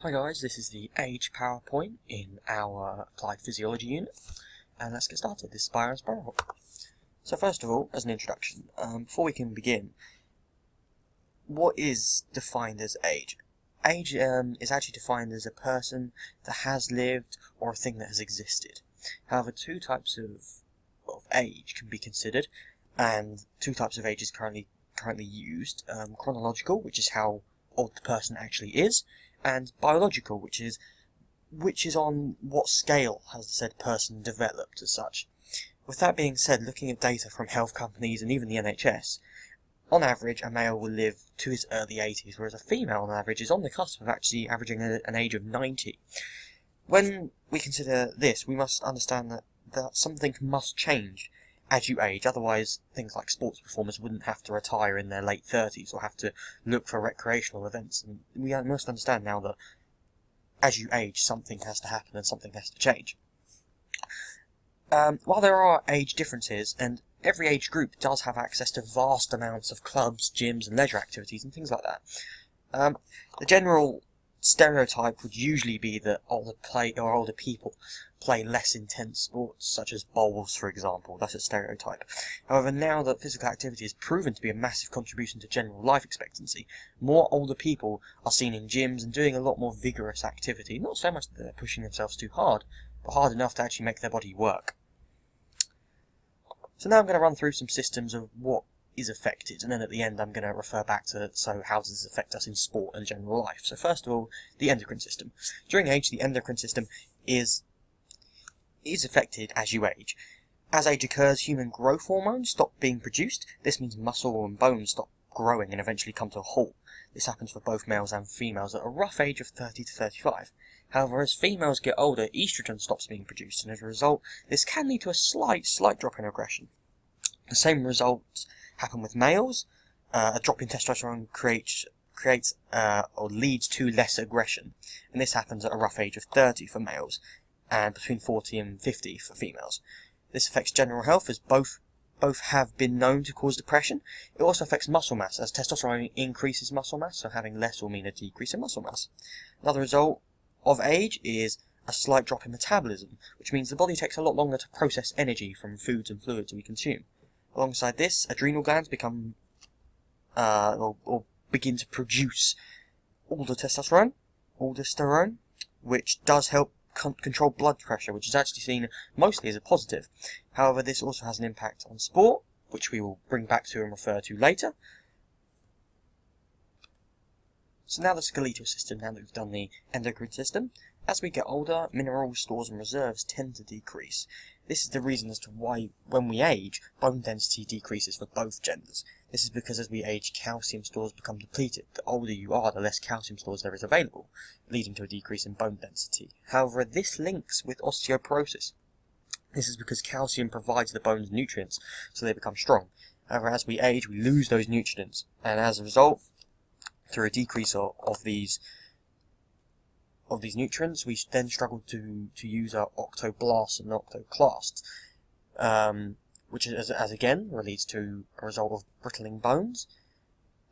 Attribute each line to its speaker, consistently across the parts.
Speaker 1: Hi guys, this is the Age PowerPoint in our Applied Physiology unit, and let's get started. This is Byron Sparrowhawk. So first of all, as an introduction, before we can begin, what is defined as age? Age is actually defined as a person that has lived or a thing that has existed. However, two types of age can be considered, and two types of age is currently used. Chronological, which is how old the person actually is, and biological, which is on what scale has the said person developed as such. With that being said, looking at data from health companies and even the NHS, on average a male will live to his early 80s, whereas a female on average is on the cusp of actually averaging an age of 90. When we consider this, we must understand that something must change as you age, otherwise things like sports performers wouldn't have to retire in their late 30s or have to look for recreational events. And we must understand now that as you age, something has to happen and something has to change. While there are age differences, and every age group does have access to vast amounts of clubs, gyms and leisure activities and things like that, the general stereotype would usually be that older people play less intense sports, such as bowls, for example. That's a stereotype. However, now that physical activity has proven to be a massive contribution to general life expectancy, more older people are seen in gyms and doing a lot more vigorous activity. Not so much that they're pushing themselves too hard, but hard enough to actually make their body work. So now I'm going to run through some systems of what is affected, and then at the end I'm going to refer back to how does this affect us in sport and general life. So first of all, the endocrine system. During age, the endocrine system is affected as you age. As age occurs, human growth hormones stop being produced. This means muscle and bones stop growing and eventually come to a halt. This happens for both males and females at a rough age of 30 to 35. However, as females get older, estrogen stops being produced, and as a result, this can lead to a slight drop in aggression. The same results happen with males. A drop in testosterone creates or leads to less aggression, and this happens at a rough age of 30 for males, and between 40 and 50 for females. This affects general health, as both have been known to cause depression. It also affects muscle mass, as testosterone increases muscle mass, so having less will mean a decrease in muscle mass. Another result of age is a slight drop in metabolism, which means the body takes a lot longer to process energy from foods and fluids we consume. Alongside this, adrenal glands become or begin to produce aldosterone, which does help control blood pressure, which is actually seen mostly as a positive. However, this also has an impact on sport, which we will bring back to and refer to later. So now the skeletal system, now that we've done the endocrine system. As we get older, mineral stores and reserves tend to decrease. This is the reason as to why, when we age, bone density decreases for both genders. This is because as we age, calcium stores become depleted. The older you are, the less calcium stores there is available, leading to a decrease in bone density. However, this links with osteoporosis. This is because calcium provides the bones nutrients, so they become strong. However, as we age, we lose those nutrients, and as a result, through a decrease of these nutrients, we then struggle to use our octoblasts and octoclasts, which as again leads to a result of brittling bones,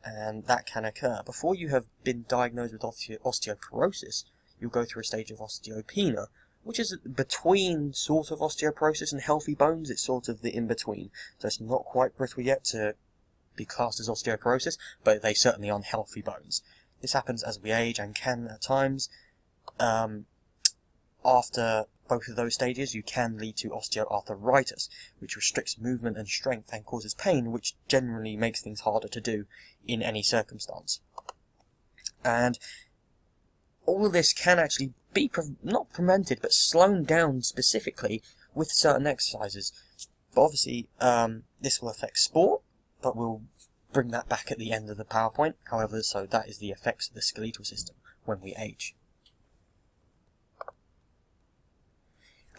Speaker 1: and that can occur. Before you have been diagnosed with osteoporosis, you'll go through a stage of osteopenia, which is between sort of osteoporosis and healthy bones. It's sort of the in-between, so it's not quite brittle yet to be classed as osteoporosis, but they certainly aren't healthy bones. This happens as we age and can at times, after both of those stages, you can lead to osteoarthritis, which restricts movement and strength and causes pain, which generally makes things harder to do in any circumstance. And all of this can actually be not prevented, but slowed down specifically with certain exercises. But obviously, this will affect sport, but we'll bring that back at the end of the PowerPoint. However, so that is the effects of the skeletal system when we age.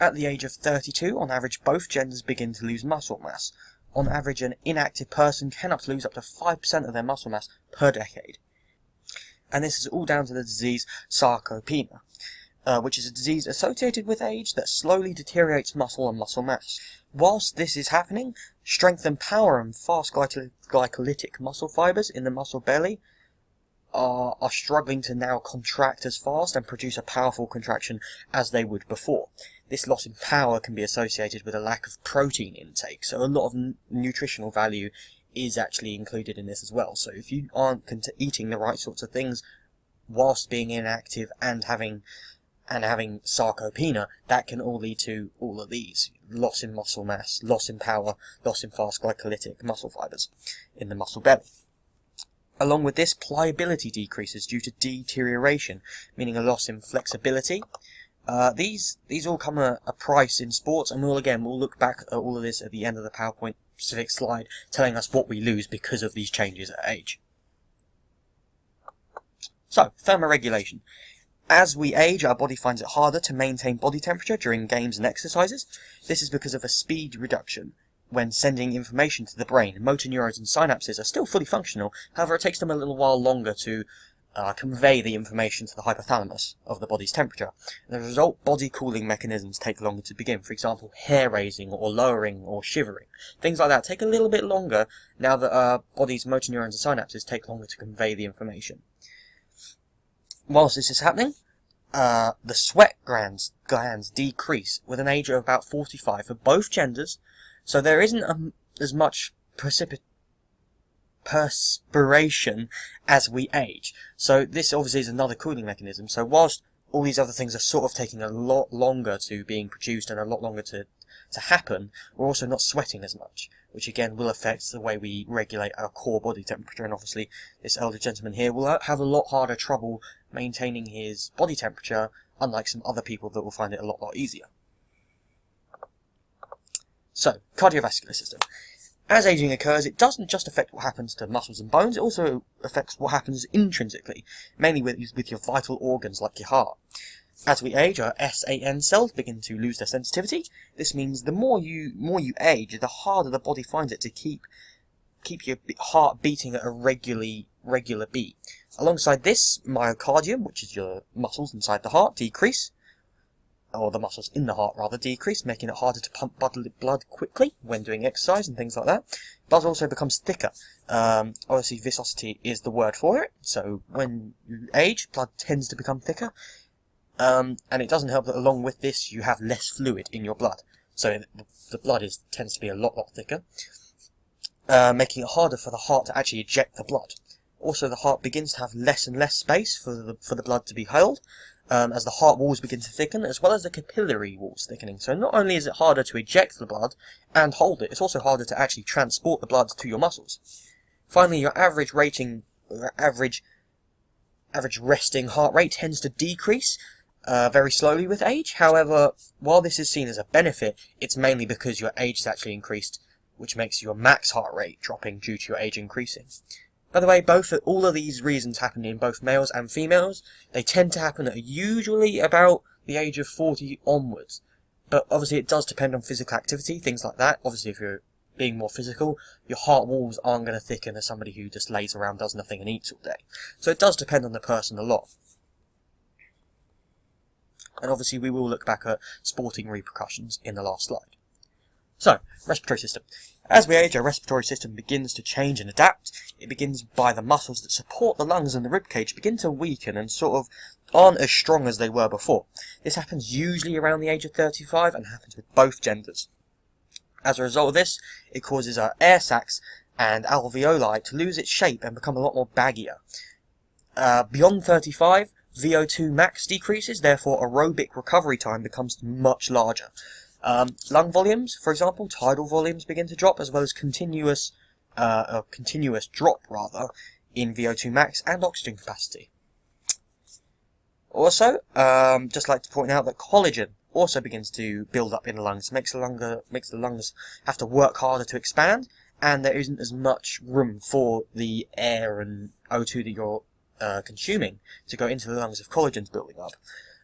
Speaker 1: At the age of 32, on average, both genders begin to lose muscle mass. On average, an inactive person can lose up to 5% of their muscle mass per decade. And this is all down to the disease sarcopenia, which is a disease associated with age that slowly deteriorates muscle and muscle mass. Whilst this is happening, strength and power and fast glycolytic muscle fibers in the muscle belly are struggling to now contract as fast and produce a powerful contraction as they would before. This loss in power can be associated with a lack of protein intake, so a lot of nutritional value is actually included in this as well. So if you aren't eating the right sorts of things whilst being inactive and having sarcopenia, that can all lead to all of these: loss in muscle mass, loss in power, loss in fast glycolytic muscle fibers in the muscle belly. Along with this, pliability decreases due to deterioration, meaning a loss in flexibility. These all come at a price in sports, and we'll look back at all of this at the end of the PowerPoint specific slide, telling us what we lose because of these changes at age. So, thermoregulation. As we age, our body finds it harder to maintain body temperature during games and exercises. This is because of a speed reduction when sending information to the brain. Motor neurons and synapses are still fully functional, however it takes them a little while longer to convey the information to the hypothalamus of the body's temperature. As a result, body cooling mechanisms take longer to begin. For example, hair raising or lowering or shivering. Things like that take a little bit longer now that our body's motor neurons and synapses take longer to convey the information. Whilst this is happening, the sweat glands decrease with an age of about 45 for both genders, so there isn't as much perspiration as we age. So this obviously is another cooling mechanism. So whilst all these other things are sort of taking a lot longer to being produced and a lot longer to happen, we're also not sweating as much, which again will affect the way we regulate our core body temperature. And obviously this elder gentleman here will have a lot harder trouble maintaining his body temperature, unlike some other people that will find it a lot easier. So, cardiovascular system. As aging occurs, it doesn't just affect what happens to muscles and bones, it also affects what happens intrinsically, mainly with your vital organs like your heart. As we age, our SAN cells begin to lose their sensitivity. This means the more you age, the harder the body finds it to keep your heart beating at a regular beat. Alongside this, myocardium, which is your muscles inside the heart, decrease. Or the muscles in the heart rather decrease, making it harder to pump blood quickly when doing exercise and things like that. Blood also becomes thicker. Obviously viscosity is the word for it, so when you age, blood tends to become thicker. And it doesn't help that along with this you have less fluid in your blood. So the blood tends to be a lot thicker, making it harder for the heart to actually eject the blood. Also, the heart begins to have less and less space for the blood to be held, as the heart walls begin to thicken, as well as the capillary walls thickening. So not only is it harder to eject the blood and hold it, it's also harder to actually transport the blood to your muscles. Finally, your average resting heart rate tends to decrease very slowly with age. However, while this is seen as a benefit, it's mainly because your age is actually increased, which makes your max heart rate dropping due to your age increasing. By the way, all of these reasons happen in both males and females. They tend to happen at usually about the age of 40 onwards. But obviously it does depend on physical activity, things like that. Obviously if you're being more physical, your heart walls aren't going to thicken as somebody who just lays around, does nothing and eats all day. So it does depend on the person a lot. And obviously we will look back at sporting repercussions in the last slide. So, respiratory system. As we age, our respiratory system begins to change and adapt. It begins by the muscles that support the lungs and the ribcage begin to weaken and sort of aren't as strong as they were before. This happens usually around the age of 35 and happens with both genders. As a result of this, it causes our air sacs and alveoli to lose its shape and become a lot more baggier. Beyond 35, VO2 max decreases, therefore aerobic recovery time becomes much larger. Lung volumes, for example, tidal volumes begin to drop, as well as continuous drop in VO2 max and oxygen capacity. Also, just like to point out that collagen also begins to build up in the lungs, makes the lungs have to work harder to expand, and there isn't as much room for the air and O2 that you're consuming to go into the lungs if collagen's building up.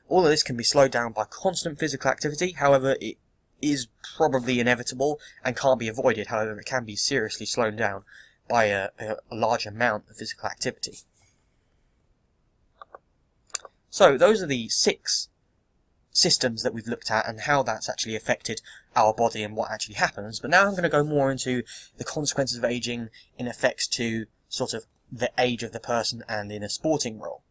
Speaker 1: All of this can be slowed down by constant physical activity. However, it is probably inevitable and can't be avoided. However, it can be seriously slowed down by a large amount of physical activity. So those are the 6 systems that we've looked at and how that's actually affected our body and what actually happens. But now I'm going to go more into the consequences of aging in effects to sort of the age of the person and in a sporting role.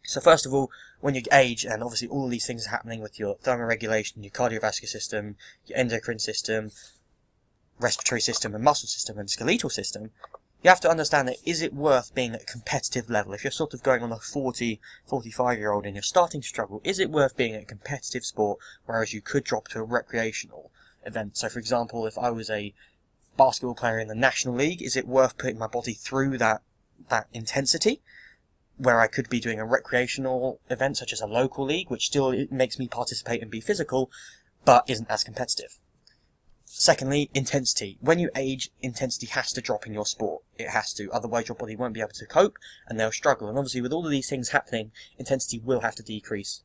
Speaker 1: So first of all, when you age, and obviously all of these things are happening with your thermoregulation, your cardiovascular system, your endocrine system, respiratory system and muscle system and skeletal system, you have to understand that is it worth being at a competitive level? If you're sort of going on a 45-year-old and you're starting to struggle, is it worth being at a competitive sport, whereas you could drop to a recreational event? So for example, if I was a basketball player in the National League, is it worth putting my body through that intensity, where I could be doing a recreational event such as a local league, which still makes me participate and be physical, but isn't as competitive? Secondly, intensity. When you age, intensity has to drop in your sport. It has to, otherwise your body won't be able to cope and they'll struggle. And obviously with all of these things happening, intensity will have to decrease.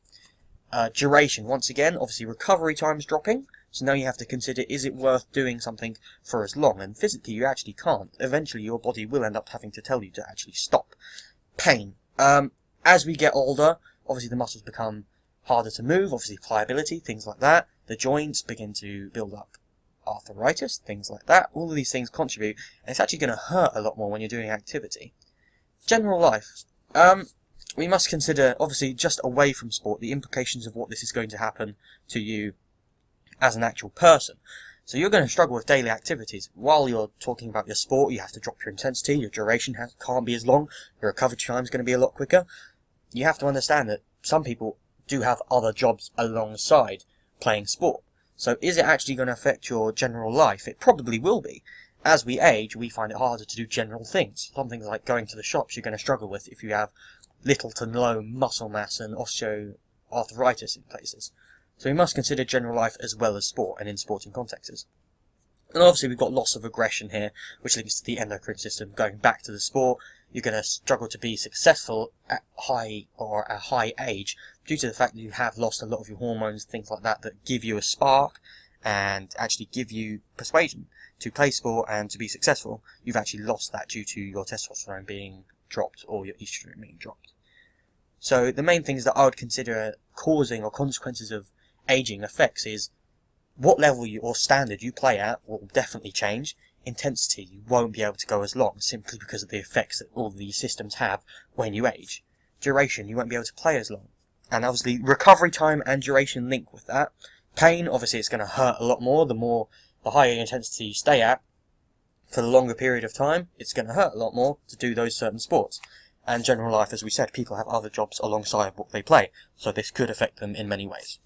Speaker 1: Duration, once again, obviously recovery time's dropping, so now you have to consider, is it worth doing something for as long? And physically you actually can't. Eventually your body will end up having to tell you to actually stop. Pain. As we get older, obviously the muscles become harder to move, obviously pliability, things like that. The joints begin to build up arthritis, things like that. All of these things contribute, and it's actually going to hurt a lot more when you're doing activity. General life. We must consider, obviously, just away from sport, the implications of what this is going to happen to you as an actual person. So you're going to struggle with daily activities. While you're talking about your sport, you have to drop your intensity, your duration can't be as long, your recovery time is going to be a lot quicker. You have to understand that some people do have other jobs alongside playing sport. So is it actually going to affect your general life? It probably will be. As we age, we find it harder to do general things. Some things like going to the shops you're going to struggle with if you have little to no muscle mass and osteoarthritis in places. So we must consider general life as well as sport and in sporting contexts. And obviously we've got loss of aggression here, which links to the endocrine system. Going back to the sport, you're going to struggle to be successful at a high age due to the fact that you have lost a lot of your hormones, things like that, that give you a spark and actually give you persuasion to play sport and to be successful. You've actually lost that due to your testosterone being dropped or your estrogen being dropped. So the main things that I would consider causing or consequences of aging effects is what level or standard you play at will definitely change. Intensity, you won't be able to go as long simply because of the effects that all these systems have when you age. Duration, you won't be able to play as long. And obviously recovery time and duration link with that. Pain, obviously it's going to hurt a lot more. The higher intensity you stay at for the longer period of time, it's going to hurt a lot more to do those certain sports. And general life, as we said, people have other jobs alongside what they play, so this could affect them in many ways.